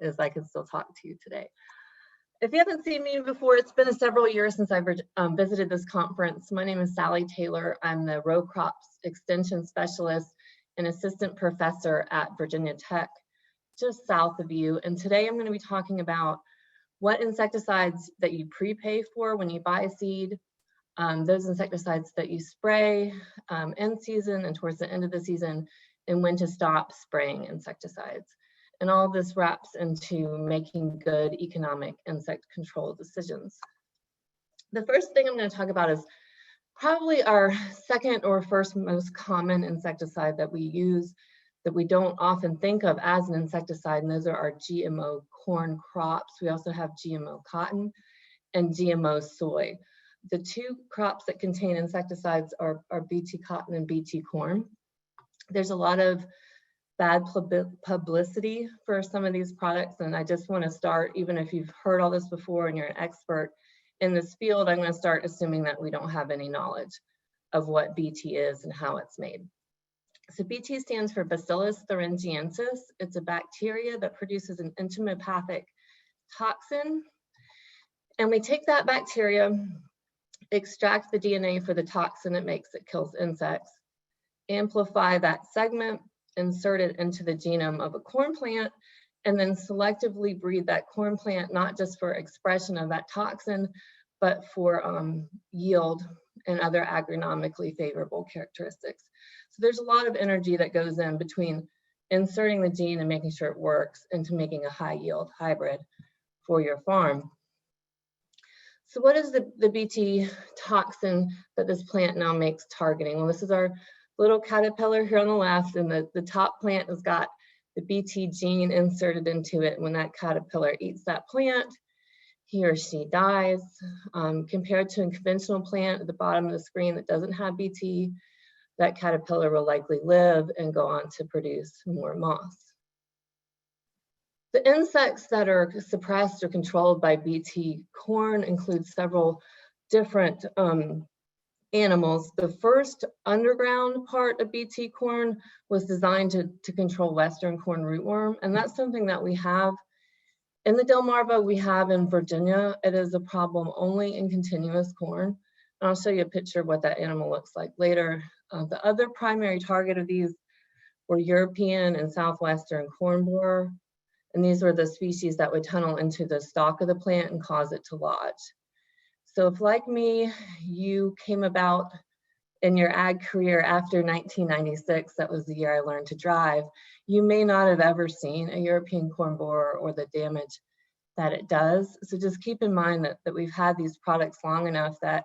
is I can still talk to you today. If you haven't seen me before, it's been several years since I've visited this conference. My name is Sally Taylor. I'm the row crops extension specialist and assistant professor at Virginia Tech, just south of you. And today I'm going to be talking about what insecticides that you prepay for when you buy a seed, those insecticides that you spray in season and towards the end of the season, and when to stop spraying insecticides. And all of this wraps into making good economic insect control decisions. The first thing I'm going to talk about is probably our second or first most common insecticide that we use that we don't often think of as an insecticide, and those are our GMO corn crops. We also have GMO cotton and GMO soy. The two crops that contain insecticides are BT cotton and BT corn. There's a lot of bad publicity for some of these products, and I just want to start, even if you've heard all this before and you're an expert in this field, I'm going to start assuming that we don't have any knowledge of what BT is and how it's made. So BT stands for Bacillus thuringiensis. It's a bacteria that produces an entomopathic toxin, and we take that bacteria, extract the DNA for the toxin it makes that kills insects, amplify that segment, insert it into the genome of a corn plant, and then selectively breed that corn plant, not just for expression of that toxin, but for yield and other agronomically favorable characteristics. So there's a lot of energy that goes in between inserting the gene and making sure it works into making a high yield hybrid for your farm. So what is the BT toxin that this plant now makes targeting? Well, this is our little caterpillar here on the left, and the top plant has got the BT gene inserted into it. When that caterpillar eats that plant, he or she dies. Compared to a conventional plant at the bottom of the screen that doesn't have BT, that caterpillar will likely live and go on to produce more moss. The insects that are suppressed or controlled by BT corn include several different animals. The first underground part of BT corn was designed to control western corn rootworm, and that's something that we have in the Delmarva, we have in Virginia. It is a problem only in continuous corn, and I'll show you a picture of what that animal looks like later. The other primary target of these were European and southwestern corn borer, and these were the species that would tunnel into the stalk of the plant and cause it to lodge. So if, like me, you came about in your ag career after 1996, that was the year I learned to drive, you may not have ever seen a European corn borer or the damage that it does. So just keep in mind that we've had these products long enough that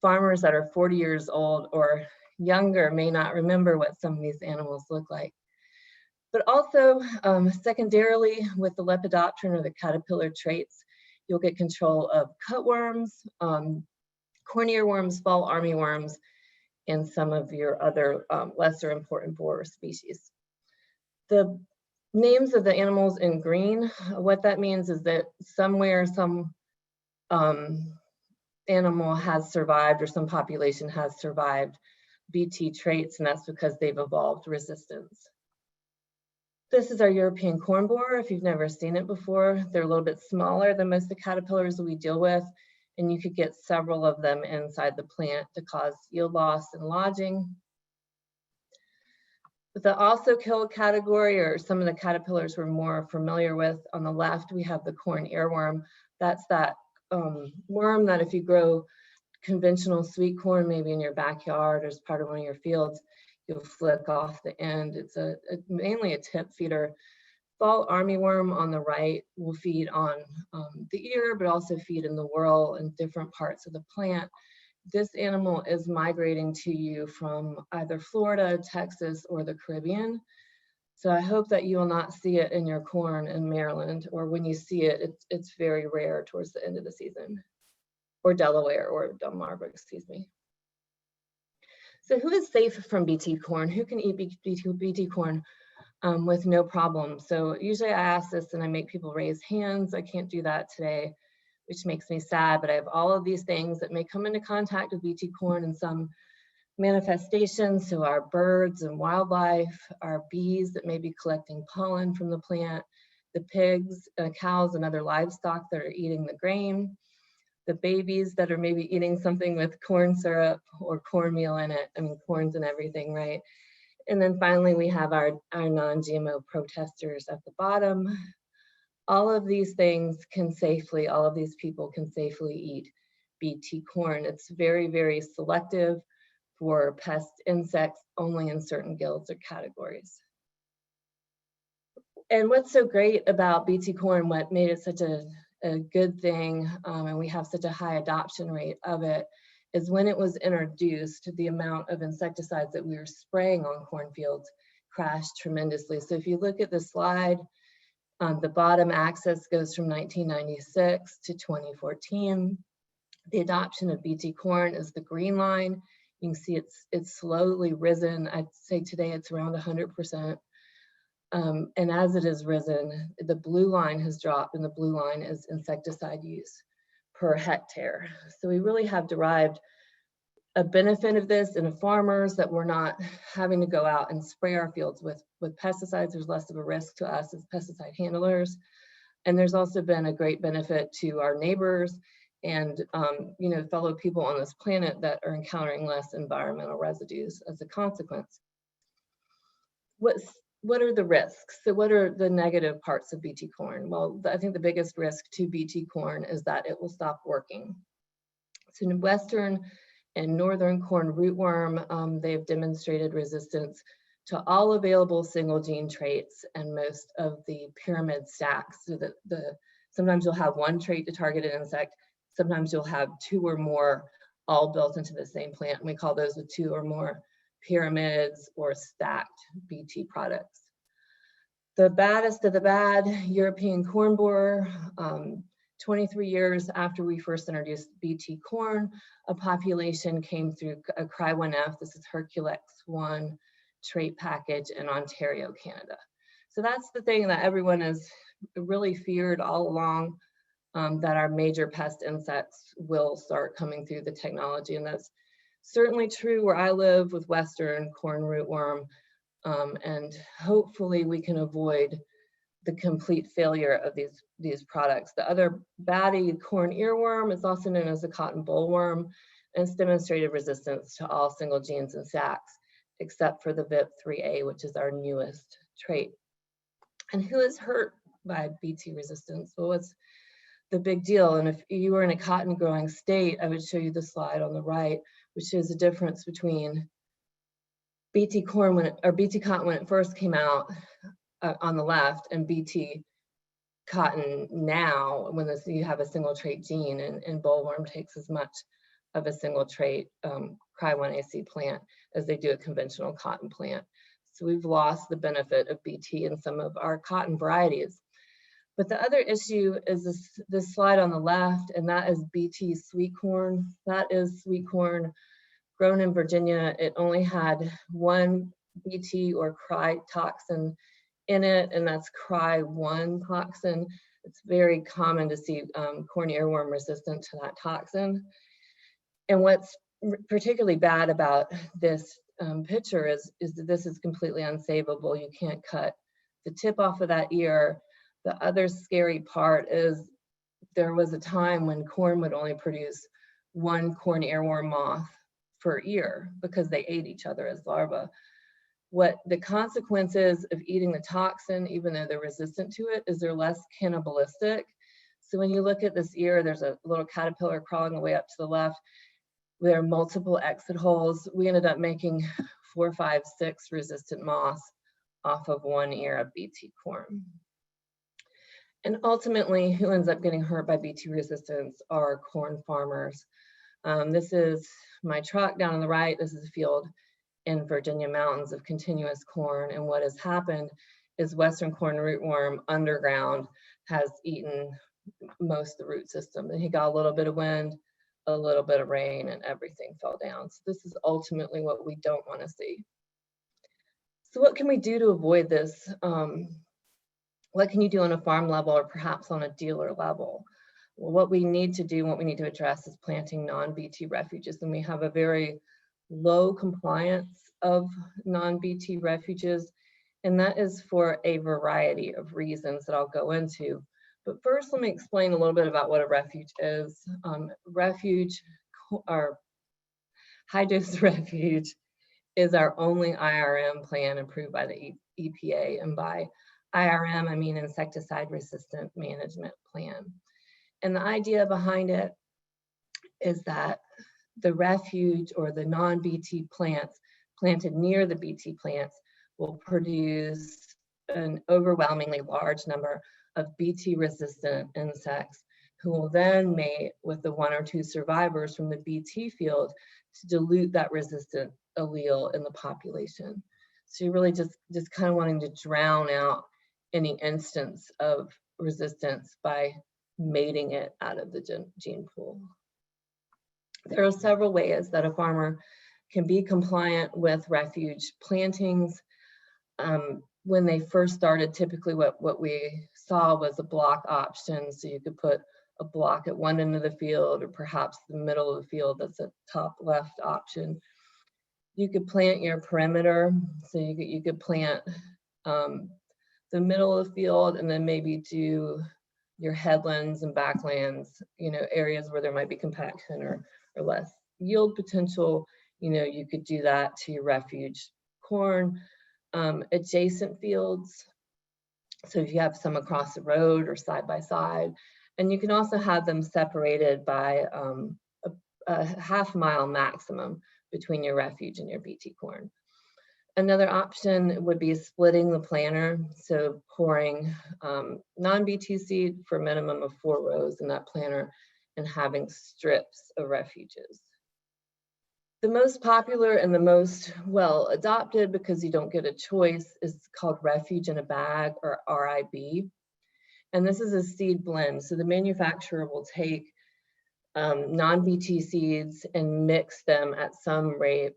farmers that are 40 years old or younger may not remember what some of these animals look like. But also, secondarily, with the lepidopteran or the caterpillar traits, you'll get control of cutworms, corn earworms, fall armyworms, and some of your other lesser important borer species. The names of the animals in green, what that means is that somewhere some animal has survived or some population has survived BT traits, and that's because they've evolved resistance. This is our European corn borer. If you've never seen it before, they're a little bit smaller than most of the caterpillars that we deal with, and you could get several of them inside the plant to cause yield loss and lodging. With the also kill category, or some of the caterpillars we're more familiar with, on the left we have the corn earworm. That's that worm that if you grow conventional sweet corn, maybe in your backyard or as part of one of your fields, you'll flick off the end. It's mainly a tip feeder. Fall armyworm on the right will feed on the ear, but also feed in the whorl and different parts of the plant. This animal is migrating to you from either Florida, Texas, or the Caribbean. So I hope that you will not see it in your corn in Maryland, or when you see it, it's very rare towards the end of the season, or Delaware, or Delmarva, excuse me. So who is safe from BT corn? Who can eat BT corn with no problem? So usually I ask this and I make people raise hands. I can't do that today, which makes me sad, but I have all of these things that may come into contact with BT corn in some manifestation. So our birds and wildlife, our bees that may be collecting pollen from the plant, the pigs, cows, and other livestock that are eating the grain, the babies that are maybe eating something with corn syrup or cornmeal in it. I mean, corn's in everything, right? And then finally, we have our non-GMO protesters at the bottom. All of these things can safely, all of these people can safely eat BT corn. It's very, very selective for pest insects, only in certain guilds or categories. And what's so great about BT corn, what made it such a good thing, and we have such a high adoption rate of it, is when it was introduced, the amount of insecticides that we were spraying on cornfields crashed tremendously. So if you look at the slide, the bottom axis goes from 1996 to 2014. The adoption of BT corn is the green line. You can see it's slowly risen. I'd say today it's around 100%. And as it has risen, the blue line has dropped, and the blue line is insecticide use per hectare. So we really have derived a benefit of this in farmers, that we're not having to go out and spray our fields with pesticides. There's less of a risk to us as pesticide handlers. And there's also been a great benefit to our neighbors and you know, fellow people on this planet that are encountering less environmental residues as a consequence. What are the risks? So what are the negative parts of BT corn? Well, I think the biggest risk to BT corn is that it will stop working. So in Western and Northern corn rootworm, they've demonstrated resistance to all available single gene traits and most of the pyramid stacks. So that sometimes you'll have one trait to target an insect, sometimes you'll have two or more all built into the same plant, and we call those the two or more pyramids or stacked BT products. The baddest of the bad, European corn borer. 23 years after we first introduced BT corn, a population came through a Cry1F, this is Herculex 1 trait package in Ontario, Canada. So that's the thing that everyone has really feared all along, that our major pest insects will start coming through the technology. And that's certainly true where I live with Western corn rootworm. And hopefully we can avoid the complete failure of these products. The other baddie, corn earworm, is also known as the cotton bollworm, and it's demonstrated resistance to all single genes and sacks, except for the VIP3A, which is our newest trait. And who is hurt by BT resistance? Well, what's the big deal? And if you were in a cotton growing state, I would show you the slide on the right, which shows the difference between BT corn or BT cotton when it first came out on the left, and BT cotton now when you have a single trait gene, and bollworm takes as much of a single trait Cry1AC plant as they do a conventional cotton plant. So we've lost the benefit of BT in some of our cotton varieties. But the other issue is this slide on the left, and that is BT sweet corn. That is sweet corn grown in Virginia. It only had one BT or Cry toxin in it, and that's Cry1 toxin. It's very common to see corn earworm resistant to that toxin. And what's particularly bad about this picture is that this is completely unsavable. You can't cut the tip off of that ear. The other scary part is there was a time when corn would only produce one corn earworm moth per ear because they ate each other as larvae. What the consequences of eating the toxin, even though they're resistant to it, is they're less cannibalistic. So when you look at this ear, there's a little caterpillar crawling away up to the left. There are multiple exit holes. We ended up making 4, 5, 6 resistant moths off of one ear of BT corn. And ultimately, who ends up getting hurt by BT resistance are corn farmers. This is my truck down on the right. This is a field in Virginia mountains of continuous corn. And what has happened is Western corn rootworm underground has eaten most of the root system. And he got a little bit of wind, a little bit of rain, and everything fell down. So this is ultimately what we don't want to see. So what can we do to avoid this? What can you do on a farm level or perhaps on a dealer level? Well, what we need to do, what we need to address is planting non-BT refuges. And we have a very low compliance of non-BT refuges And that is for a variety of reasons that I'll go into. But first, let me explain a little bit about what a refuge is. Refuge, or high-dose refuge, is our only IRM plan approved by the EPA. And by IRM, I mean insecticide resistant management plan. And the idea behind it is that the refuge or the non-BT plants planted near the BT plants will produce an overwhelmingly large number of BT resistant insects who will then mate with the 1 or 2 survivors from the BT field to dilute that resistant allele in the population. So you're really just kind of wanting to drown out any instance of resistance by mating it out of the gene pool. There are several ways that a farmer can be compliant with refuge plantings. When they first started, typically what we saw was a block option. So you could put a block at one end of the field, or perhaps the middle of the field. That's a top left option. You could plant your perimeter. So you could plant the middle of the field, and then maybe do your headlands and backlands, areas where there might be compaction or less yield potential. You could do that to your refuge corn. Adjacent fields, so if you have some across the road or side by side, and you can also have them separated by a half-mile maximum between your refuge and your BT corn. Another option would be splitting the planter, so pouring non-BT seed for a minimum of 4 rows in that planter and having strips of refuges. The most popular and the most well adopted, because you don't get a choice, is called Refuge in a Bag, or RIB. And this is a seed blend. So the manufacturer will take non-BT seeds and mix them at some rate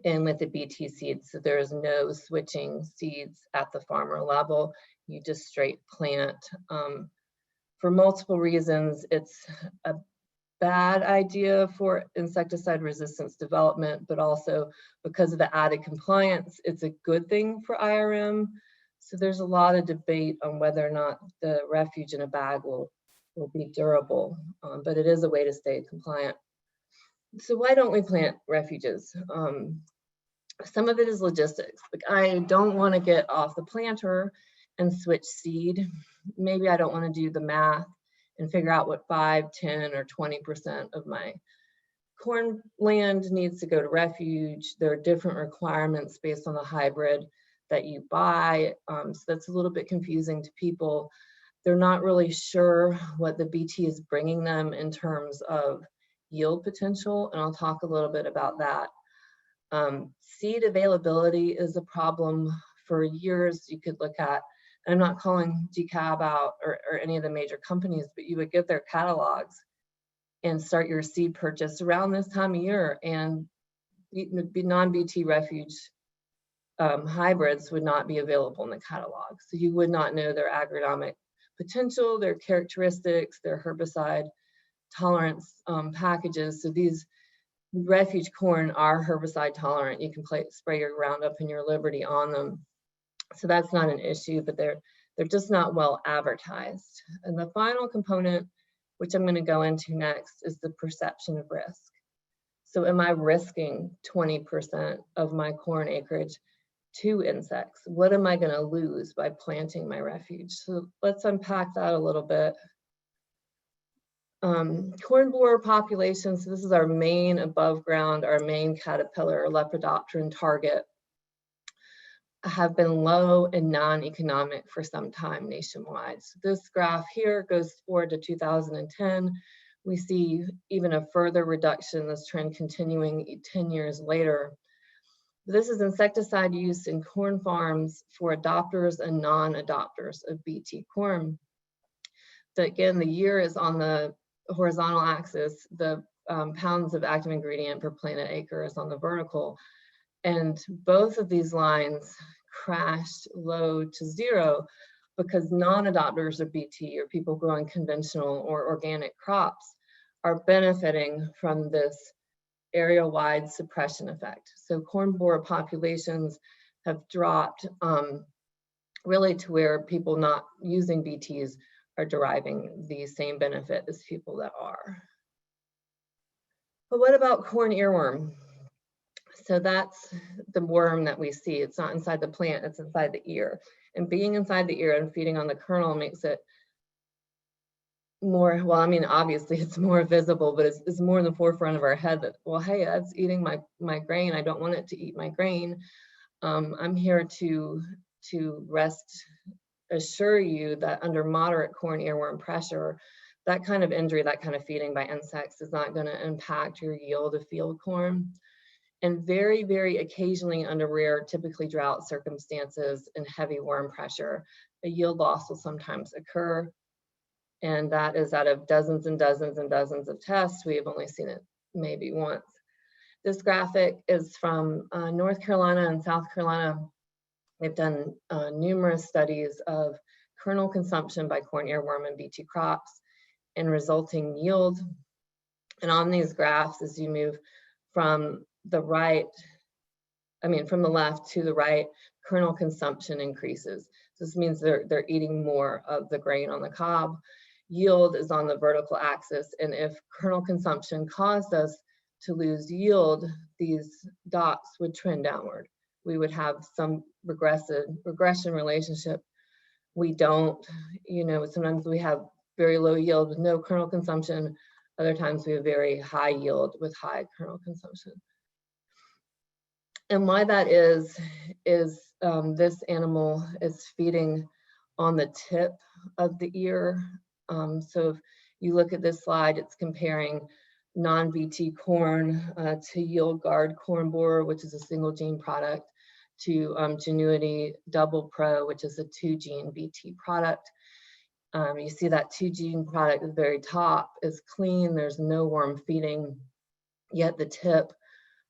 in with the BT seeds. So there is no switching seeds at the farmer level. You just straight plant. For multiple reasons, it's a bad idea for insecticide resistance development, but also because of the added compliance, it's a good thing for IRM. So there's a lot of debate on whether or not the refuge in a bag will be durable, but it is a way to stay compliant. So why don't we plant refuges? Some of it is logistics. Like, I don't want to get off the planter and switch seed. Maybe I don't want to do the math and figure out what 5, 10, or 20% of my corn land needs to go to refuge. There are different requirements based on the hybrid that you buy. So that's a little bit confusing to people. They're not really sure what the BT is bringing them in terms of yield potential, and I'll talk a little bit about that. Seed availability is a problem. For years you could look at, and I'm not calling DeKalb out or any of the major companies, but you would get their catalogs and start your seed purchase around this time of year, and non-BT refuge hybrids would not be available in the catalog. So you would not know their agronomic potential, their characteristics, their herbicide tolerance packages. So these refuge corn are herbicide tolerant. You can spray your Roundup and your Liberty on them. So that's not an issue, but they're just not well advertised. And the final component, which I'm going to go into next, is the perception of risk. So am I risking 20% of my corn acreage to insects? What am I going to lose by planting my refuge? So let's unpack that a little bit. Corn borer populations, so this is our main above ground, our main caterpillar or lepidopteran target, have been low and non-economic for some time nationwide. So this graph here goes forward to 2010. We see even a further reduction, this trend continuing 10 years later. This is insecticide use in corn farms for adopters and non-adopters of BT corn. So again, the year is on the horizontal axis, the pounds of active ingredient per planted acre is on the vertical. And both of these lines crashed low to zero because non-adopters of BT, or people growing conventional or organic crops, are benefiting from this area-wide suppression effect. So corn borer populations have dropped really to where people not using BTs are deriving the same benefit as people that are. But what about corn earworm? So that's the worm that we see. It's not inside the plant, it's inside the ear. And being inside the ear and feeding on the kernel makes it more, well, I mean, obviously it's more visible, but it's more in the forefront of our head that, well, hey, that's eating my grain. I don't want it to eat my grain. I'm here to assure you that under moderate corn earworm pressure, that kind of injury, that kind of feeding by insects is not going to impact your yield of field corn. And very, very occasionally under rare, typically drought circumstances and heavy worm pressure, a yield loss will sometimes occur. And that is out of dozens and dozens and dozens of tests. We have only seen it maybe once. This graphic is from North Carolina and South Carolina. They've done numerous studies of kernel consumption by corn earworm and BT crops and resulting yield. And on these graphs, as you move from the right, from the left to the right, kernel consumption increases. This means they're eating more of the grain on the cob. Yield is on the vertical axis, and if kernel consumption caused us to lose yield, these dots would trend downward. We would have some regression relationship. We don't, sometimes we have very low yield with no kernel consumption. Other times we have very high yield with high kernel consumption. And why that is this animal is feeding on the tip of the ear. So if you look at this slide, it's comparing non-BT corn to Yield Guard corn borer, which is a single gene product, to Genuity Double Pro, which is a 2-gene BT product. You see that 2-gene product at the very top is clean, there's no worm feeding, yet the tip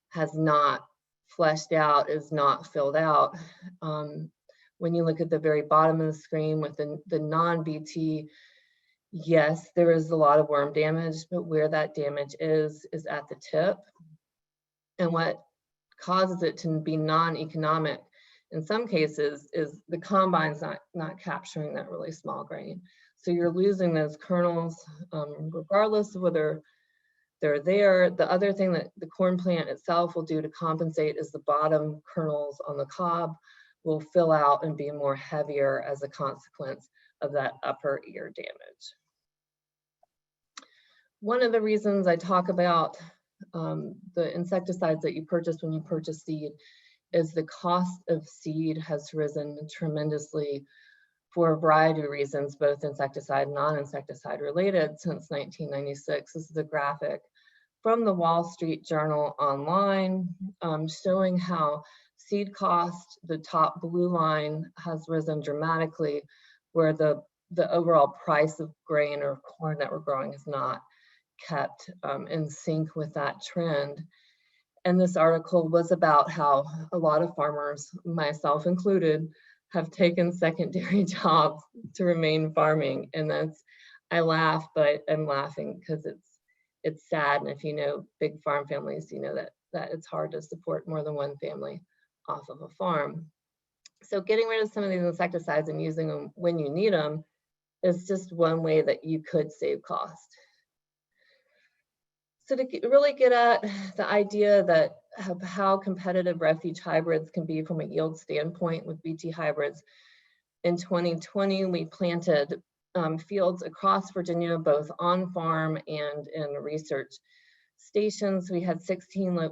has not fleshed out, is not filled out. When you look at the very bottom of the screen with the non-BT, yes, there is a lot of worm damage, but where that damage is at the tip. And what causes it to be non-economic in some cases is the combine's not capturing that really small grain. So you're losing those kernels regardless of whether they're there. The other thing that the corn plant itself will do to compensate is the bottom kernels on the cob will fill out and be more heavier as a consequence of that upper ear damage. One of the reasons I talk about the insecticides that you purchase when you purchase seed is the cost of seed has risen tremendously for a variety of reasons, both insecticide and non-insecticide related since 1996. This is a graphic from the Wall Street Journal online showing how seed cost, the top blue line, has risen dramatically, where the overall price of grain or corn that we're growing is not kept in sync with that trend. And this article was about how a lot of farmers, myself included, have taken secondary jobs to remain farming. And I laugh, but I'm laughing because it's sad. And if you know big farm families, you know that it's hard to support more than one family off of a farm. So getting rid of some of these insecticides and using them when you need them is just one way that you could save cost. So to really get at the idea of how competitive refuge hybrids can be from a yield standpoint with BT hybrids, in 2020, we planted fields across Virginia, both on farm and in research stations. We had 16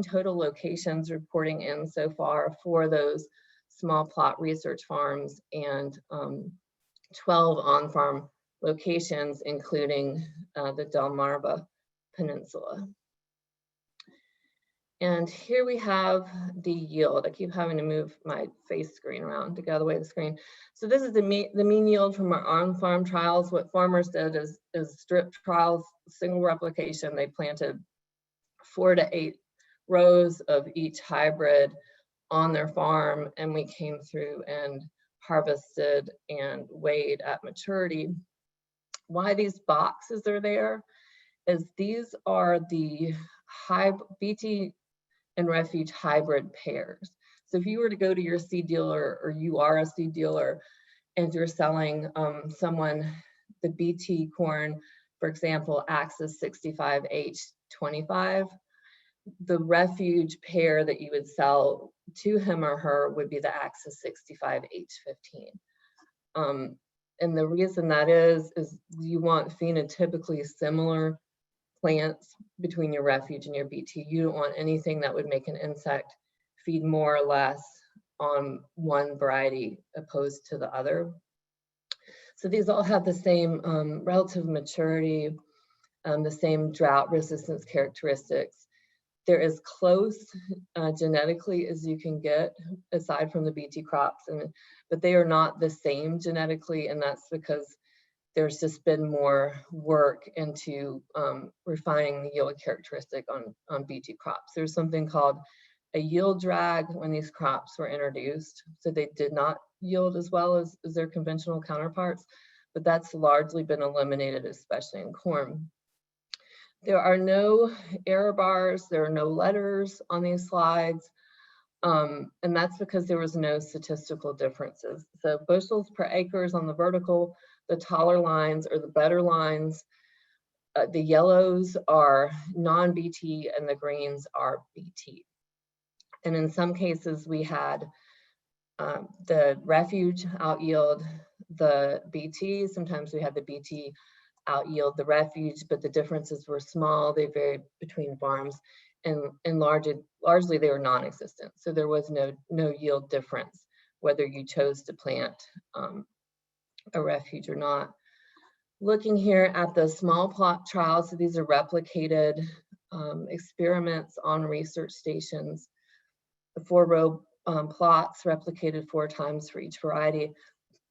total locations reporting in so far for those small plot research farms, and 12 on-farm locations, including the Delmarva Peninsula. And here we have the yield. I keep having to move my face screen around to get out of the way of the screen. So this is the mean yield from our on-farm trials. What farmers did is strip trials, single replication. They planted 4 to 8 rows of each hybrid on their farm, and we came through and harvested and weighed at maturity. Why these boxes are there is these are the BT and refuge hybrid pairs. So if you were to go to your seed dealer, or you are a seed dealer, and you're selling someone the BT corn, for example, Axis 65H25, the Refuge pair that you would sell to him or her would be the Axis 65H15. And the reason that is you want phenotypically similar plants between your Refuge and your BT. You don't want anything that would make an insect feed more or less on one variety opposed to the other. So these all have the same relative maturity, the same drought resistance characteristics. They're as close genetically as you can get, aside from the BT crops, but they are not the same genetically, and that's because there's just been more work into refining the yield characteristic on BT crops. There's something called a yield drag when these crops were introduced, so they did not yield as well as their conventional counterparts, but that's largely been eliminated, especially in corn. There are no error bars, there are no letters on these slides, and that's because there was no statistical differences. So bushels per acres on the vertical, the taller lines are the better lines, the yellows are non-BT, and the greens are BT. And in some cases we had the Refuge out yield the BT, sometimes we had the BT out yield the Refuge, but the differences were small. They varied between farms, and largely they were non-existent. So there was no yield difference whether you chose to plant a Refuge or not. Looking here at the small plot trials, so these are replicated experiments on research stations. The 4-row plots replicated 4 times for each variety.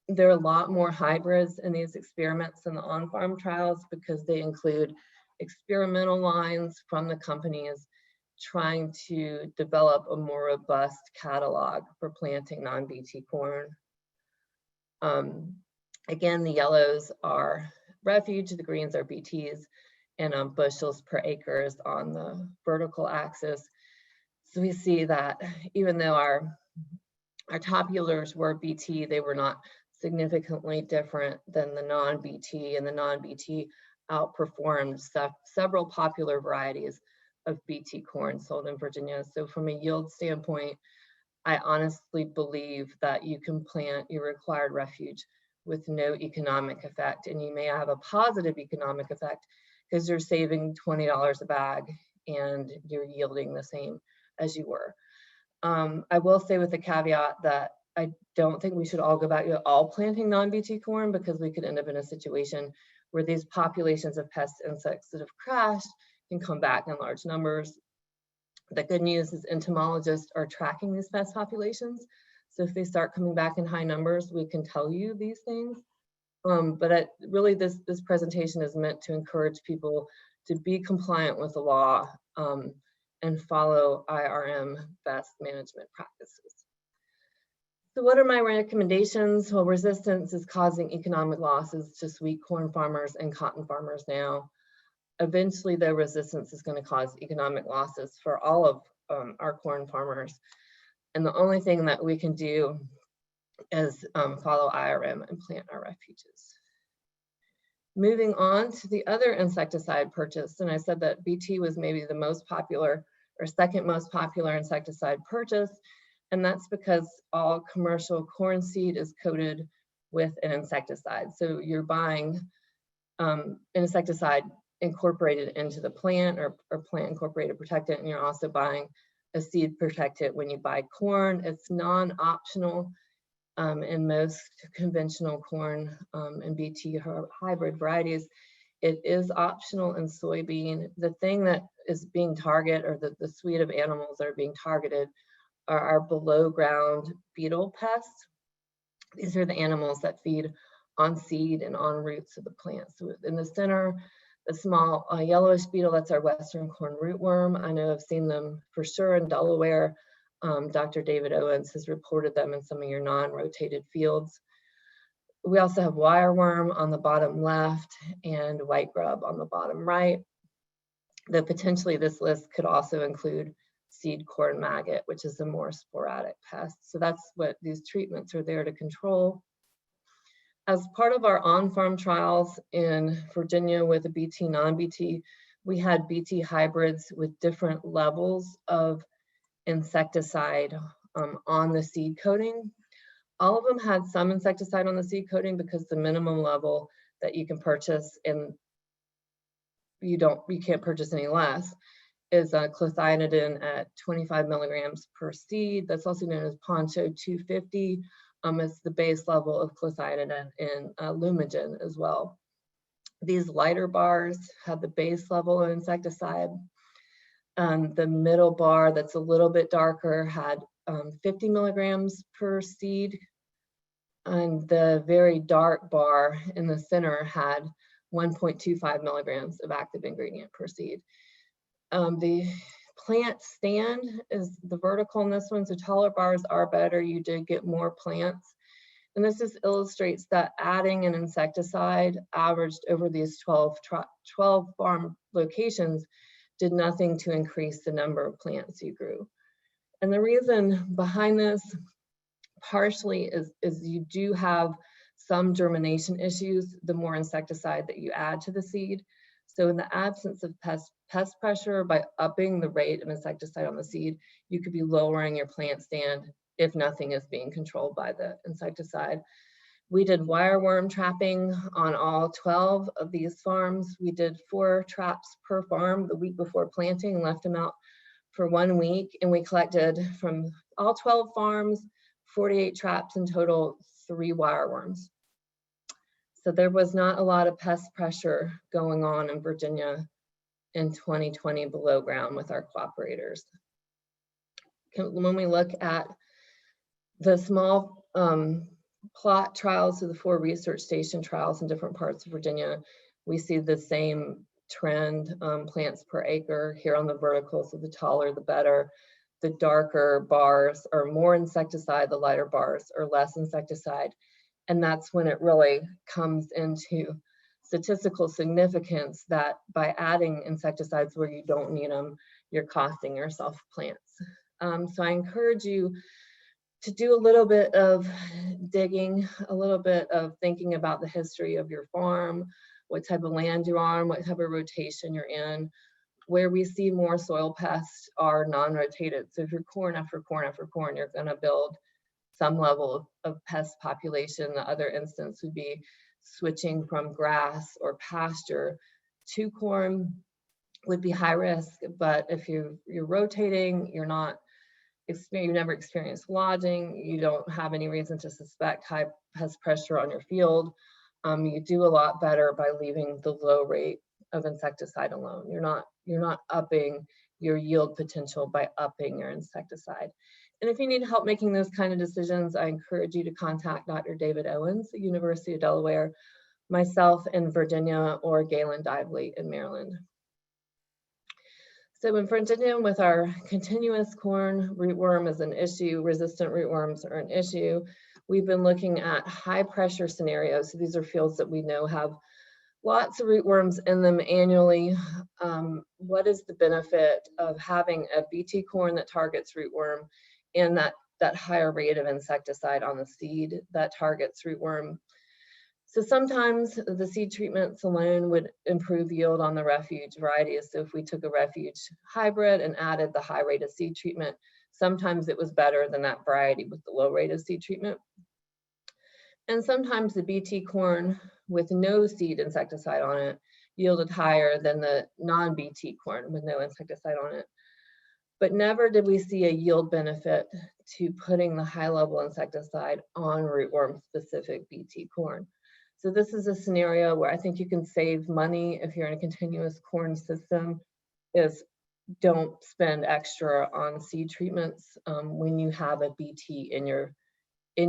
There are a lot more hybrids in these experiments than the on-farm trials because they include experimental lines from the companies trying to develop a more robust catalog for planting non-BT corn. Again, the yellows are Refuge, the greens are BTs, and bushels per acres on the vertical axis. So we see that even though our top yielders were BT, they were not significantly different than the non-BT, and the non-BT outperformed several popular varieties of BT corn sold in Virginia. So from a yield standpoint, I honestly believe that you can plant your required Refuge with no economic effect, and you may have a positive economic effect because you're saving $20 a bag and you're yielding the same as you were. I will say with the caveat that I don't think we should all go back to all planting non-BT corn, because we could end up in a situation where these populations of pest insects that have crashed can come back in large numbers. The good news is entomologists are tracking these pest populations. So if they start coming back in high numbers, we can tell you these things. But really this presentation is meant to encourage people to be compliant with the law and follow IRM best management practices. So what are my recommendations? Well, resistance is causing economic losses to sweet corn farmers and cotton farmers now. Eventually, the resistance is going to cause economic losses for all of our corn farmers. And the only thing that we can do is follow IRM and plant our Refuges. Moving on to the other insecticide purchase, and I said that BT was maybe the most popular or second most popular insecticide purchase, and that's because all commercial corn seed is coated with an insecticide. So you're buying an insecticide incorporated into the plant, or plant incorporated protectant, and you're also buying a seed protectant when you buy corn. It's non-optional in most conventional corn and BT hybrid varieties. It is optional in soybean. The thing that is being targeted, or the suite of animals that are being targeted, are our below ground beetle pests. These are the animals that feed on seed and on roots of the plant. So in the center, the small yellowish beetle, that's our western corn rootworm. I know I've seen them for sure in Delaware. Dr. David Owens has reported them in some of your non-rotated fields. We also have wireworm on the bottom left and white grub on the bottom right. Though potentially this list could also include seed corn maggot, which is a more sporadic pest. So that's what these treatments are there to control. As part of our on-farm trials in Virginia with a BT, non-BT, we had BT hybrids with different levels of insecticide on the seed coating. All of them had some insecticide on the seed coating because the minimum level that you can purchase, and you can't purchase any less, is clethianidin at 25 milligrams per seed. That's also known as Poncho 250. It's the base level of clethianidin in Lumigen as well. These lighter bars have the base level of insecticide. The middle bar that's a little bit darker had 50 milligrams per seed. And the very dark bar in the center had 1.25 milligrams of active ingredient per seed. The plant stand is the vertical in this one, so taller bars are better. You did get more plants. And this just illustrates that adding an insecticide averaged over these 12 farm locations did nothing to increase the number of plants you grew. And the reason behind this partially is you do have some germination issues the more insecticide that you add to the seed. So in the absence of pest pressure, by upping the rate of insecticide on the seed, you could be lowering your plant stand if nothing is being controlled by the insecticide. We did wireworm trapping on all 12 of these farms. We did 4 traps per farm the week before planting, left them out for 1 week, and we collected from all 12 farms 48 traps in total, 3 wireworms. So there was not a lot of pest pressure going on in Virginia in 2020 below ground with our cooperators. When we look at the small plot trials of the 4 research station trials in different parts of Virginia, we see the same trend, plants per acre here on the vertical, so the taller the better. The darker bars are more insecticide, the lighter bars are less insecticide. And that's when it really comes into statistical significance that by adding insecticides where you don't need them, you're costing yourself plants. So I encourage you to do a little bit of digging, a little bit of thinking about the history of your farm, what type of land you're on, what type of rotation you're in. Where we see more soil pests are non-rotated. So if you're corn after corn after corn, you're gonna build some level of pest population. The other instance would be switching from grass or pasture to corn would be high risk. But if you're rotating, you've never experienced lodging, you don't have any reason to suspect high pest pressure on your field, you do a lot better by leaving the low rate of insecticide alone. You're not upping your yield potential by upping your insecticide. And if you need help making those kind of decisions, I encourage you to contact Dr. David Owens at University of Delaware, myself in Virginia, or Galen Dively in Maryland. So in Virginia, with our continuous corn, rootworm is an issue, resistant rootworms are an issue. We've been looking at high pressure scenarios. So these are fields that we know have lots of rootworms in them annually. What is the benefit of having a BT corn that targets rootworm and that higher rate of insecticide on the seed that targets rootworm? So sometimes the seed treatments alone would improve yield on the Refuge varieties. So if we took a Refuge hybrid and added the high rate of seed treatment, sometimes it was better than that variety with the low rate of seed treatment. And sometimes the BT corn with no seed insecticide on it yielded higher than the non-BT corn with no insecticide on it. But never did we see a yield benefit to putting the high level insecticide on rootworm specific BT corn. So this is a scenario where I think you can save money if you're in a continuous corn system, is don't spend extra on seed treatments when you have a BT in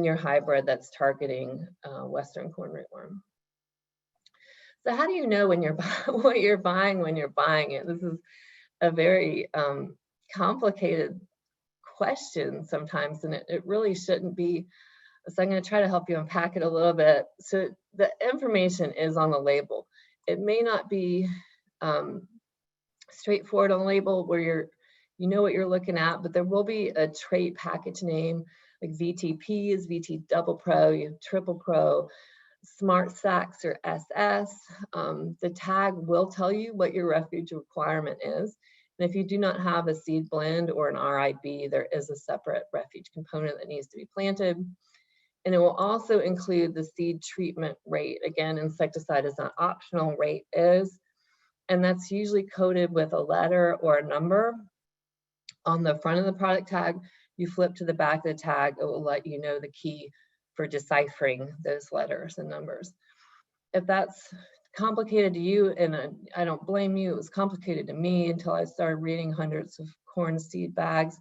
your hybrid that's targeting Western corn rootworm. So how do you know when what you're buying when you're buying it? This is a very complicated question sometimes, and it really shouldn't be. So I'm going to try to help you unpack it a little bit. So the information is on the label. It may not be straightforward on the label where you know what you're looking at, but there will be a trait package name like VTP is VT Double Pro, you have Triple Pro, Smart Sacks or SS. The tag will tell you what your refuge requirement is. And if you do not have a seed blend or an RIB, there is a separate refuge component that needs to be planted. And it will also include the seed treatment rate. Again, insecticide is not optional, rate is. And that's usually coded with a letter or a number on the front of the product tag. You flip to the back of the tag, it will let you know the key for deciphering those letters and numbers. If that's complicated to you, and I don't blame you, it was complicated to me until I started reading hundreds of corn seed bags.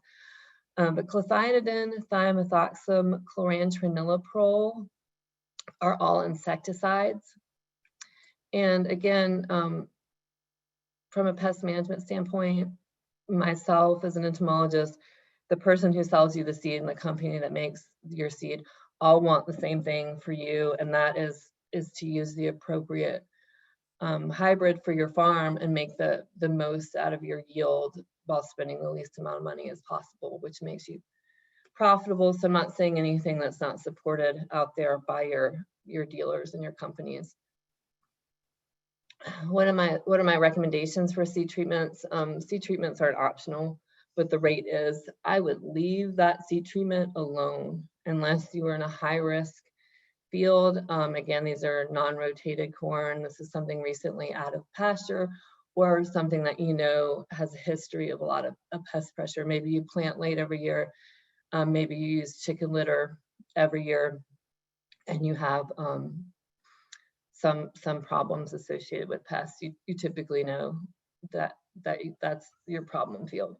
But clethianidin, thiamethoxam, chlorantraniliprole are all insecticides. And again, from a pest management standpoint, myself as an entomologist, the person who sells you the seed and the company that makes your seed all want the same thing for you, and that is to use the appropriate hybrid for your farm and make the most out of your yield while spending the least amount of money as possible, which makes you profitable. So I'm not saying anything that's not supported out there by your dealers and your companies. What are my recommendations for seed treatments? Seed treatments aren't optional, but the rate is, I would leave that seed treatment alone unless you are in a high risk field. Again, these are non-rotated corn. This is something recently out of pasture or something that you know has a history of a lot of pest pressure. Maybe you plant late every year. Maybe you use chicken litter every year and you have some problems associated with pests. You typically know that's your problem field.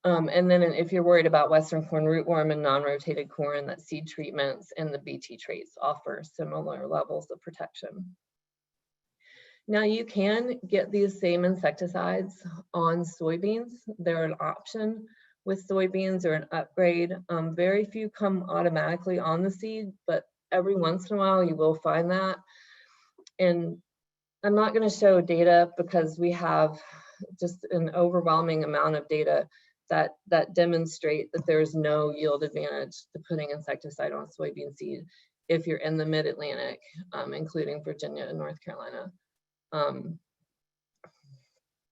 And then if you're worried about Western corn rootworm and non-rotated corn, that seed treatments and the BT traits offer similar levels of protection. Now you can get these same insecticides on soybeans. They're an option with soybeans or an upgrade. Very few come automatically on the seed, but every once in a while you will find that. And I'm not going to show data because we have just an overwhelming amount of data that demonstrate that there's no yield advantage to putting insecticide on soybean seed if you're in the mid-Atlantic, including Virginia and North Carolina.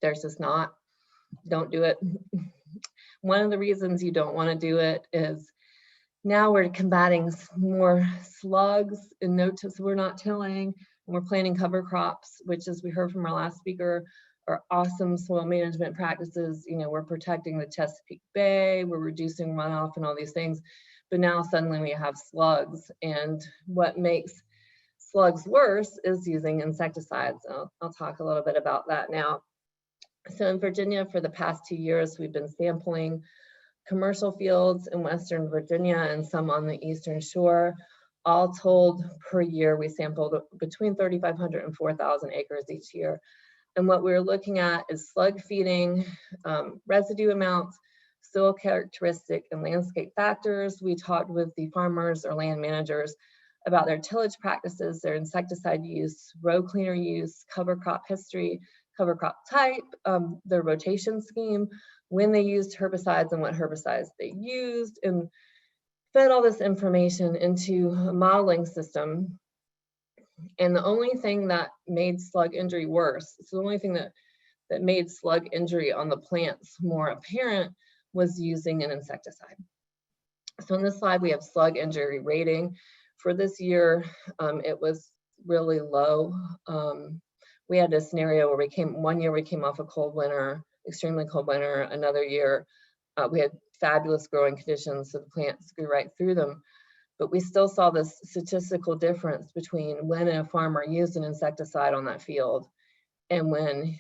There's just not, don't do it. One of the reasons you don't want to do it is now we're combating more slugs and no-tills. We're not tilling, and we're planting cover crops, which, as we heard from our last speaker, are awesome soil management practices. You know, we're protecting the Chesapeake Bay, we're reducing runoff and all these things, but now suddenly we have slugs, and what makes slugs worse is using insecticides. I'll talk a little bit about that now. So in Virginia, for the past 2 years, we've been sampling commercial fields in Western Virginia and some on the Eastern Shore. All told, per year, we sampled between 3,500 and 4,000 acres each year. And what we're looking at is slug feeding, residue amounts, soil characteristic, and landscape factors. We talked with the farmers or land managers about their tillage practices, their insecticide use, row cleaner use, cover crop history, cover crop type, their rotation scheme, when they used herbicides and what herbicides they used, and fed all this information into a modeling system. And the only thing that made slug injury worse, so the only thing that made slug injury on the plants more apparent was using an insecticide. So in this slide, we have slug injury rating. For this year, it was really low. We had a scenario where one year we came off a cold winter, extremely cold winter. Another year, we had fabulous growing conditions, so the plants grew right through them. But we still saw this statistical difference between when a farmer used an insecticide on that field and when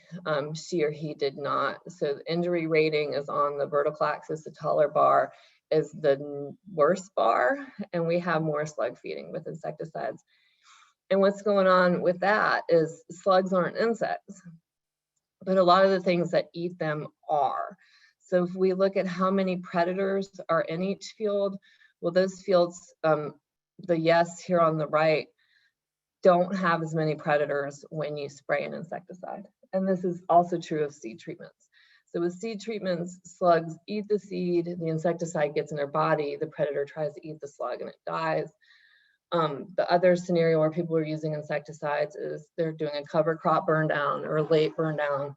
she or he did not. So the injury rating is on the vertical axis, the taller bar is the worst bar, and we have more slug feeding with insecticides. And what's going on with that is slugs aren't insects, but a lot of the things that eat them are. So if we look at how many predators are in each field, well, those fields, the yes here on the right, don't have as many predators when you spray an insecticide. And this is also true of seed treatments. So with seed treatments, slugs eat the seed, the insecticide gets in their body, the predator tries to eat the slug and it dies. The other scenario where people are using insecticides is they're doing a cover crop burn down or a late burn down,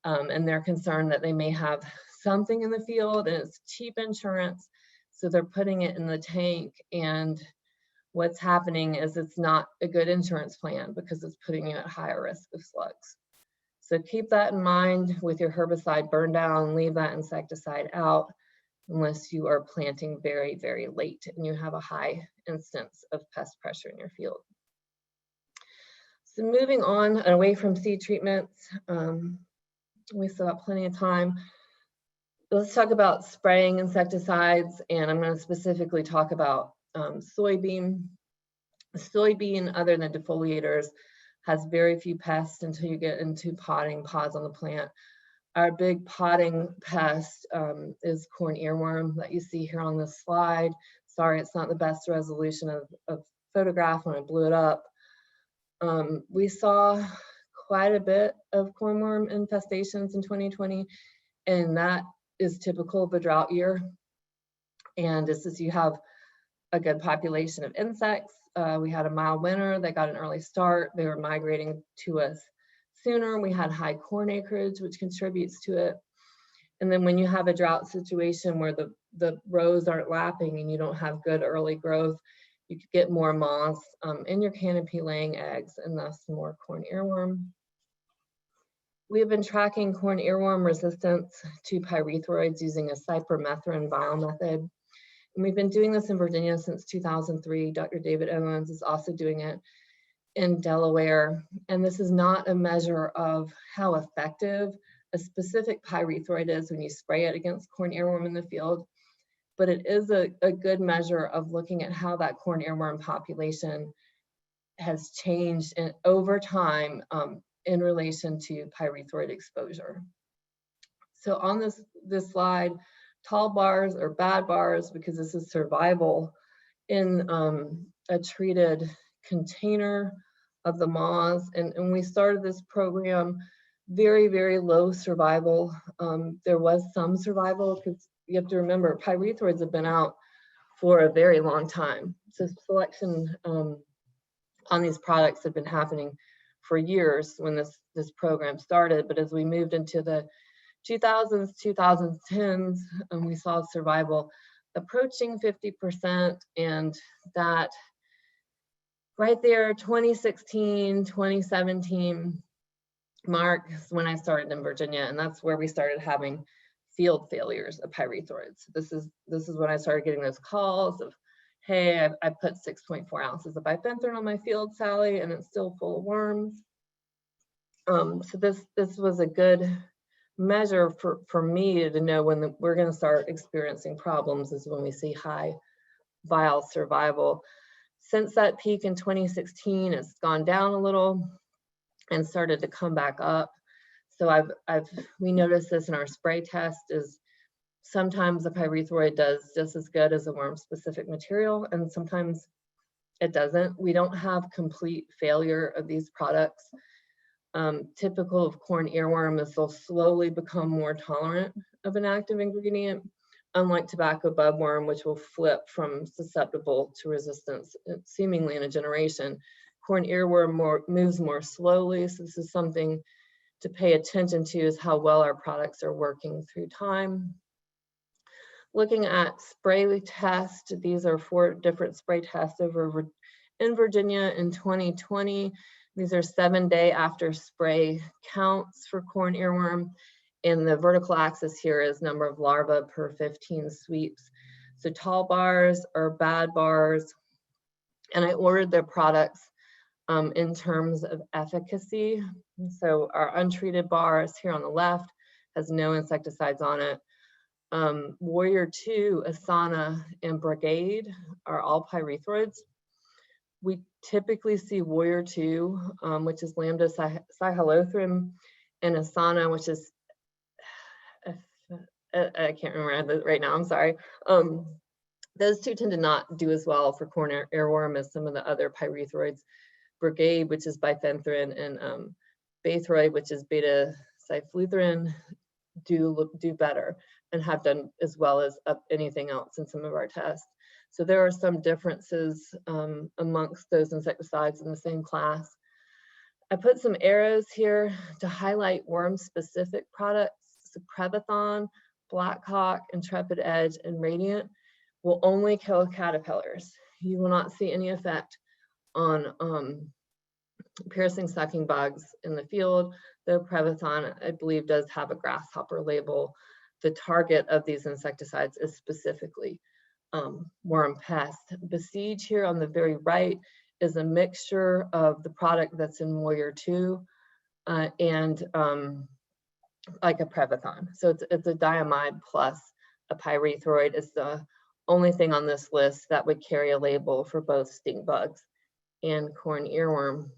and they're concerned that they may have something in the field and it's cheap insurance, so they're putting it in the tank, and what's happening is it's not a good insurance plan because it's putting you at higher risk of slugs. So keep that in mind with your herbicide burn down, leave that insecticide out unless you are planting very, very late and you have a high instance of pest pressure in your field. So moving on and away from seed treatments, we still have plenty of time. Let's talk about spraying insecticides, and I'm going to specifically talk about soybean. Soybean, other than defoliators, has very few pests until you get into potting pods on the plant. Our big potting pest is corn earworm that you see here on this slide. Sorry, it's not the best resolution of photograph when I blew it up. We saw quite a bit of cornworm infestations in 2020, and that is typical of a drought year. And this is, you have a good population of insects. We had a mild winter, they got an early start, they were migrating to us sooner. We had high corn acreage, which contributes to it. And then when you have a drought situation where the rows aren't lapping and you don't have good early growth, you could get more moths in your canopy laying eggs, and thus more corn earworm. We have been tracking corn earworm resistance to pyrethroids using a cypermethrin vial method. And we've been doing this in Virginia since 2003. Dr. David Owens is also doing it in Delaware. And this is not a measure of how effective a specific pyrethroid is when you spray it against corn earworm in the field, but it is a good measure of looking at how that corn earworm population has changed over time in relation to pyrethroid exposure. So on this slide, tall bars are bad bars because this is survival in a treated container of the moths. And we started this program very, very low survival. There was some survival because you have to remember pyrethroids have been out for a very long time. So selection on these products had been happening for years when this program started. But as we moved into the 2000s, 2010s, and we saw survival approaching 50%, and that right there, 2016, 2017 mark is when I started in Virginia, and that's where we started having field failures of pyrethroids. This is when I started getting those calls of, hey, I put 6.4 ounces of bifenthrin on my field, Sally, and it's still full of worms. So this was a good measure for me to know when we're going to start experiencing problems is when we see high vial survival. Since that peak in 2016, it's gone down a little and started to come back up. So we noticed this in our spray test is sometimes the pyrethroid does just as good as a worm-specific material, and sometimes it doesn't. We don't have complete failure of these products. Typical of corn earworm is they'll slowly become more tolerant of an active ingredient, unlike tobacco budworm, which will flip from susceptible to resistance seemingly in a generation. Corn earworm moves more slowly, so this is something to pay attention to, is how well our products are working through time. Looking at spray test, these are 4 different spray tests over in Virginia in 2020. These are 7-day after spray counts for corn earworm, and the vertical axis here is number of larvae per 15 sweeps. So tall bars are bad bars, and I ordered their products in terms of efficacy. So our untreated bars here on the left has no insecticides on it. Warrior 2, Asana, and Brigade are all pyrethroids. We typically see Warrior 2, which is Lambda cyhalothrin, and Asana, which is, I can't remember right now, I'm sorry. Those two tend to not do as well for corn earworm as some of the other pyrethroids. Brigade, which is bifenthrin, and Baythroid, which is beta cyfluthrin, do better and have done as well as anything else in some of our tests. So there are some differences amongst those insecticides in the same class. I put some arrows here to highlight worm-specific products. So Prevathon, Blackhawk, Intrepid Edge, and Radiant will only kill caterpillars. You will not see any effect on piercing sucking bugs in the field, though Prevathon, I believe, does have a grasshopper label. The target of these insecticides is specifically worm pest. Besiege here on the very right is a mixture of the product that's in Warrior 2 and like a Prevathon. So it's a diamide plus a pyrethroid. It's the only thing on this list that would carry a label for both stink bugs and corn earworm.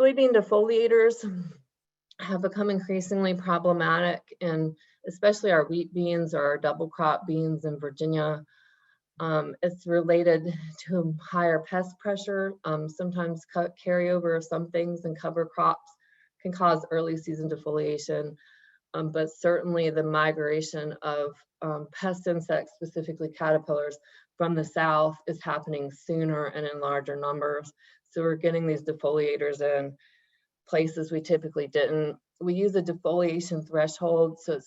Soybean defoliators have become increasingly problematic, and especially our wheat beans or our double crop beans in Virginia. It's related to higher pest pressure. Sometimes carryover of some things and cover crops can cause early season defoliation, but certainly the migration of pest insects, specifically caterpillars, from the south is happening sooner and in larger numbers. So we're getting these defoliators in places we typically didn't. We use a defoliation threshold, so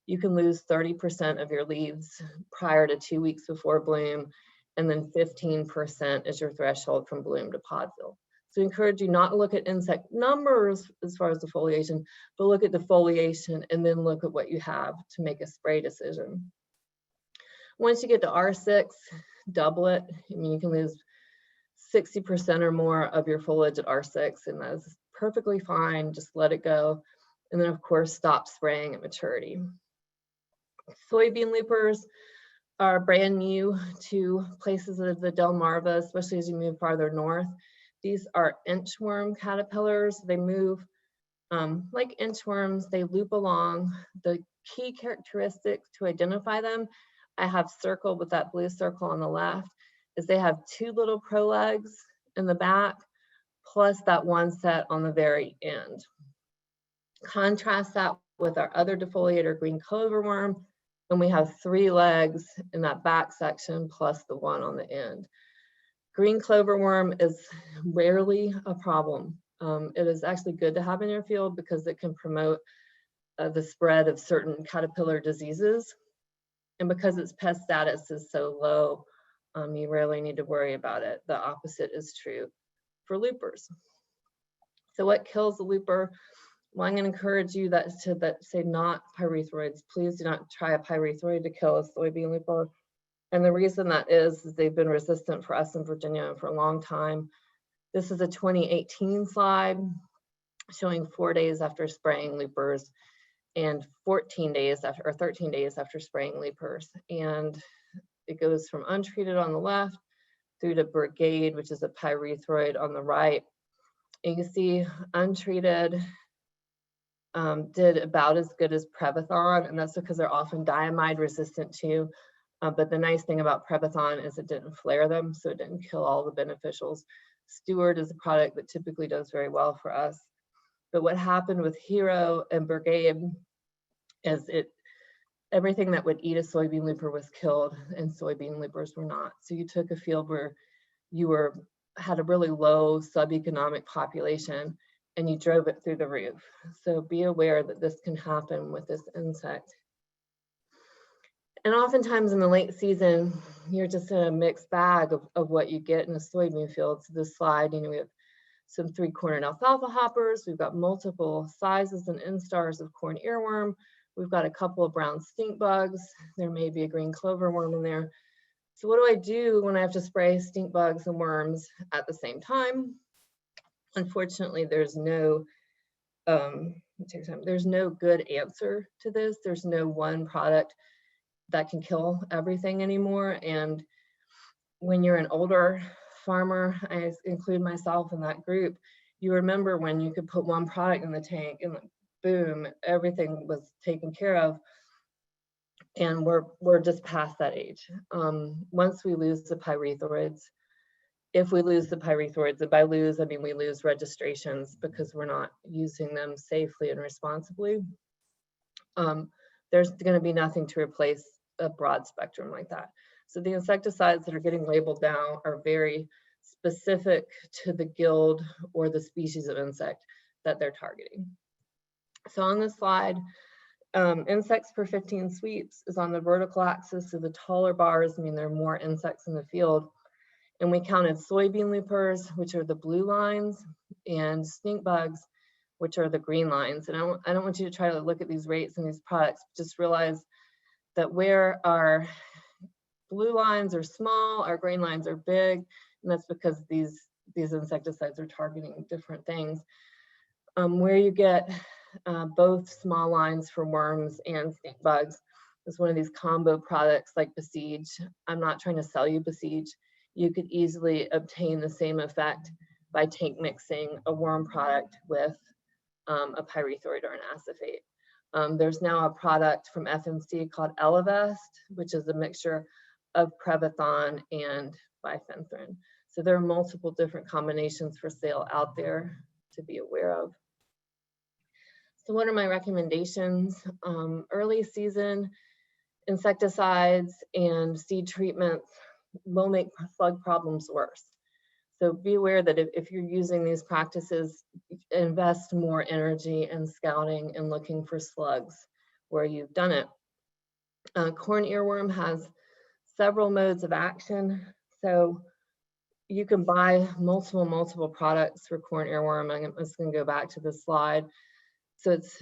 you can lose 30% of your leaves prior to 2 weeks before bloom, and then 15% is your threshold from bloom to podfill. So I encourage you not to look at insect numbers as far as defoliation, but look at defoliation and then look at what you have to make a spray decision. Once you get to R6, double it. I mean, you can lose 60% or more of your foliage at R6, and that's perfectly fine. Just let it go. And then, of course, stop spraying at maturity. Soybean loopers are brand new to places of the Delmarva, especially as you move farther north. These are inchworm caterpillars. They move like inchworms. They loop along. The key characteristic to identify them, I have circled with that blue circle on the left, is they have 2 little prolegs in the back, plus that one set on the very end. Contrast that with our other defoliator, green clover worm, and we have 3 legs in that back section, plus the one on the end. Green clover worm is rarely a problem. It is actually good to have in your field because it can promote the spread of certain caterpillar diseases. And because its pest status is so low, you rarely need to worry about it. The opposite is true for loopers. So what kills the looper? Well, I'm going to encourage you that say not pyrethroids. Please do not try a pyrethroid to kill a soybean looper. And the reason that is they've been resistant for us in Virginia for a long time. This is a 2018 slide showing 4 days after spraying loopers and 14 days after, or 13 days after spraying loopers. And it goes from untreated on the left through to brigade, which is a pyrethroid on the right. And you can see untreated did about as good as Prevathon, and that's because they're often diamide resistant too. But the nice thing about Prevathon is it didn't flare them, so it didn't kill all the beneficials. Stewart is a product that typically does very well for us. But what happened with Hero and Brigade is everything that would eat a soybean looper was killed, and soybean loopers were not. So you took a field where you had a really low sub-economic population, and you drove it through the roof. So be aware that this can happen with this insect. And oftentimes in the late season, you're just in a mixed bag of what you get in a soybean field. So this slide, we have some 3-cornered alfalfa hoppers. We've got multiple sizes and instars of corn earworm. We've got a couple of brown stink bugs. There may be a green clover worm in there. So what do I do when I have to spray stink bugs and worms at the same time? Unfortunately, there's no good answer to this. There's no one product that can kill everything anymore. And when you're an older farmer, I include myself in that group, you remember when you could put one product in the tank and boom, everything was taken care of. And we're just past that age. Once we lose the pyrethroids, if we lose the pyrethroids. And by lose, I mean we lose registrations because we're not using them safely and responsibly. There's going to be nothing to replace a broad spectrum like that. So the insecticides that are getting labeled now are very specific to the guild or the species of insect that they're targeting. So on this slide, insects per 15 sweeps is on the vertical axis. So the taller bars mean there are more insects in the field. And we counted soybean loopers, which are the blue lines, and stink bugs, which are the green lines. And I don't want you to try to look at these rates and these products, just realize that where our blue lines are small, our green lines are big, and that's because these insecticides are targeting different things. Where you get both small lines for worms and stink bugs is one of these combo products like Besiege. I'm not trying to sell you Besiege. You could easily obtain the same effect by tank mixing a worm product with a pyrethroid or an acephate. There's now a product from FMC called Elevest, which is a mixture of Prevethon and bifenthrin. So there are multiple different combinations for sale out there to be aware of. So what are my recommendations? Early season insecticides and seed treatments will make slug problems worse. So be aware that if you're using these practices, invest more energy in scouting and looking for slugs where you've done it. Corn earworm has several modes of action. So you can buy multiple products for corn earworm. I'm just going to go back to this slide. So it's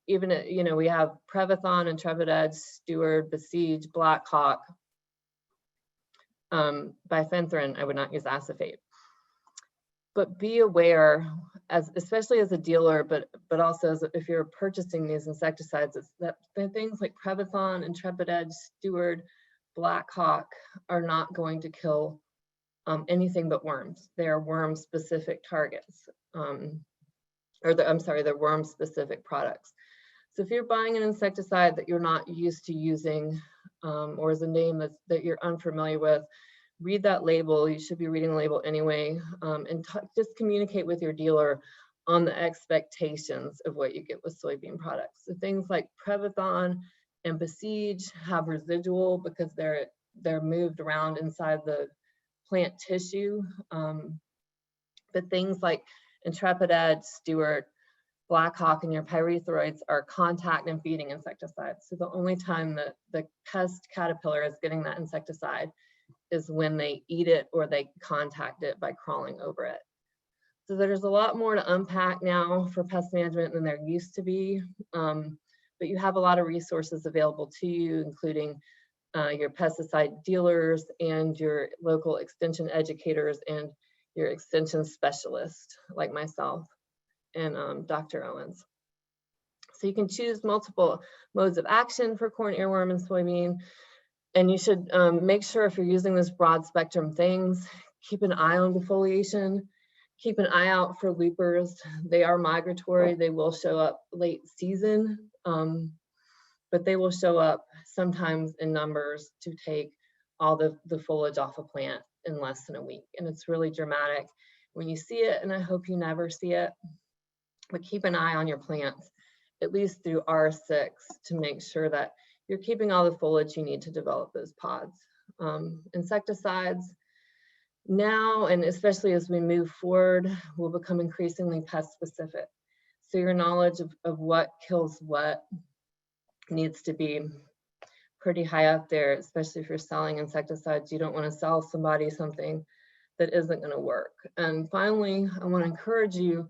even, you know, we have Prevethon, Intrepid Edge, Steward, Besiege, Blackhawk. Bifenthrin, I would not use acephate. But be aware, especially as a dealer, but also if you're purchasing these insecticides, that things like Prevethon, Intrepid Edge, Steward, Blackhawk are not going to kill anything but worms. They are worm-specific targets, they're worm-specific products. So if you're buying an insecticide that you're not used to using, or is a name that you're unfamiliar with, read that label. You should be reading the label anyway, and just communicate with your dealer on the expectations of what you get with soybean products. So things like Prevethon and Besiege have residual because they're moved around inside the plant tissue. But things like Intrepid Edge, Steward, Blackhawk, and your pyrethroids are contact and feeding insecticides. So the only time that the pest caterpillar is getting that insecticide is when they eat it or they contact it by crawling over it. So there's a lot more to unpack now for pest management than there used to be, but you have a lot of resources available to you, including your pesticide dealers and your local extension educators and your extension specialist like myself and Dr. Owens. So you can choose multiple modes of action for corn earworm and soybean. And you should make sure if you're using this broad spectrum things, keep an eye on defoliation, keep an eye out for loopers. They are migratory. They will show up late season, but they will show up sometimes in numbers to take all the foliage off a plant in less than a week. And it's really dramatic when you see it, and I hope you never see it, but keep an eye on your plants, at least through R6, to make sure that you're keeping all the foliage you need to develop those pods. Insecticides now, and especially as we move forward, will become increasingly pest specific. So your knowledge of what kills what needs to be pretty high up there, especially if you're selling insecticides. You don't want to sell somebody something that isn't going to work. And finally, I want to encourage you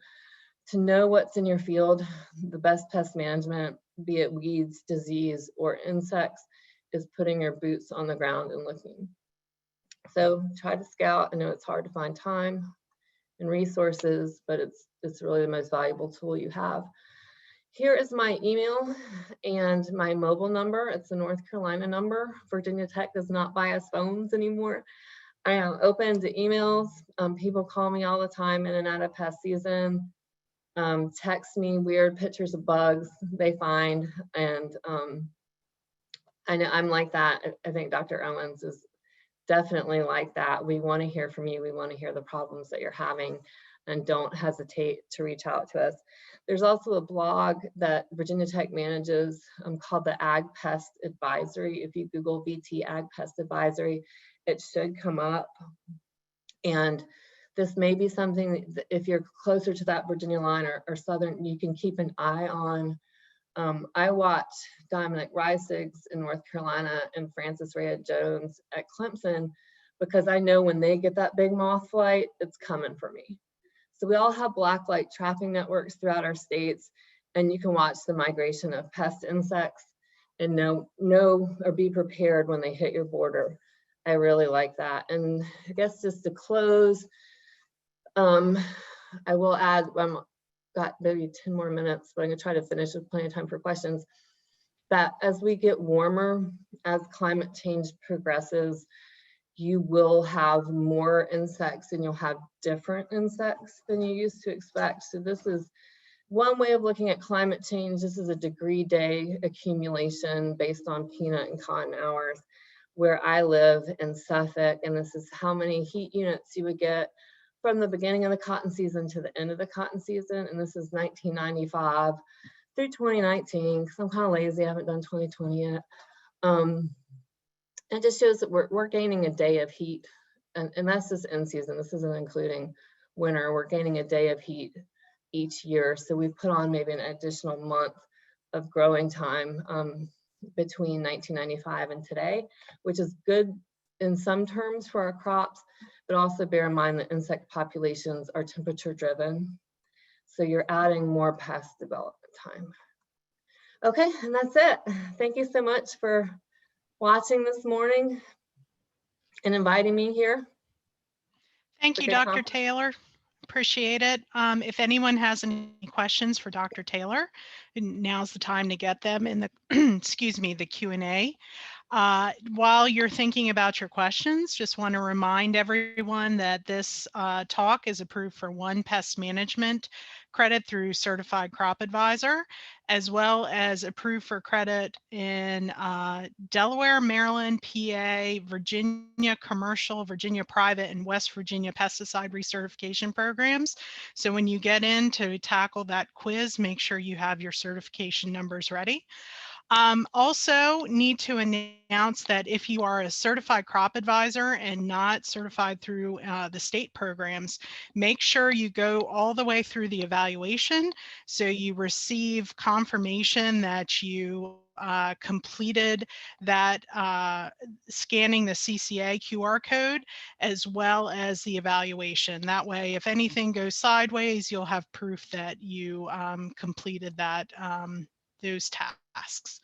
to know what's in your field. The best pest management, be it weeds, disease, or insects, is putting your boots on the ground and looking. So try to scout. I know it's hard to find time and resources, but it's really the most valuable tool you have. Here is my email and my mobile number. It's a North Carolina number. Virginia Tech does not buy us phones anymore. I am open to emails. People call me all the time in and out of pest season. Text me weird pictures of bugs they find, and I know I'm like that. I think Dr. Owens is definitely like that. We want to hear from you. We want to hear the problems that you're having, and don't hesitate to reach out to us. There's also a blog that Virginia Tech manages called the Ag Pest Advisory. If you Google VT Ag Pest Advisory, it should come up. And this may be something that if you're closer to that Virginia line or southern, you can keep an eye on. I watch Dominic Reisigs in North Carolina and Francis Rea Jones at Clemson, because I know when they get that big moth flight, it's coming for me. So we all have blacklight trapping networks throughout our states, and you can watch the migration of pest insects and know or be prepared when they hit your border. I really like that. And I guess just to close, I will add, got maybe 10 more minutes, but I'm gonna try to finish with plenty of time for questions, that as we get warmer, as climate change progresses, you will have more insects and you'll have different insects than you used to expect. So this is one way of looking at climate change. This is a degree day accumulation based on peanut and cotton hours. Where I live in Suffolk, and this is how many heat units you would get from the beginning of the cotton season to the end of the cotton season. And this is 1995 through 2019, because I'm kind of lazy, I haven't done 2020 yet. It just shows that we're gaining a day of heat, and that's just in season. This isn't including winter. We're gaining a day of heat each year. So we've put on maybe an additional month of growing time between 1995 and today, which is good in some terms for our crops, but also bear in mind that insect populations are temperature driven. So you're adding more pest development time. Okay, and that's it. Thank you so much for watching this morning and inviting me here. Thank you, Dr. Taylor. Appreciate it. If anyone has any questions for Dr. Taylor, now's the time to get them in the excuse me, the Q&A. While you're thinking about your questions, just want to remind everyone that this talk is approved for 1 pest management credit through Certified Crop Advisor, as well as approved for credit in Delaware, Maryland, PA, Virginia commercial, Virginia private, and West Virginia pesticide recertification programs. So when you get in to tackle that quiz, make sure you have your certification numbers ready. Also need to announce that if you are a certified crop advisor and not certified through the state programs, make sure you go all the way through the evaluation so you receive confirmation that you completed that scanning the CCA QR code as well as the evaluation. That way, if anything goes sideways, you'll have proof that you completed that those tasks.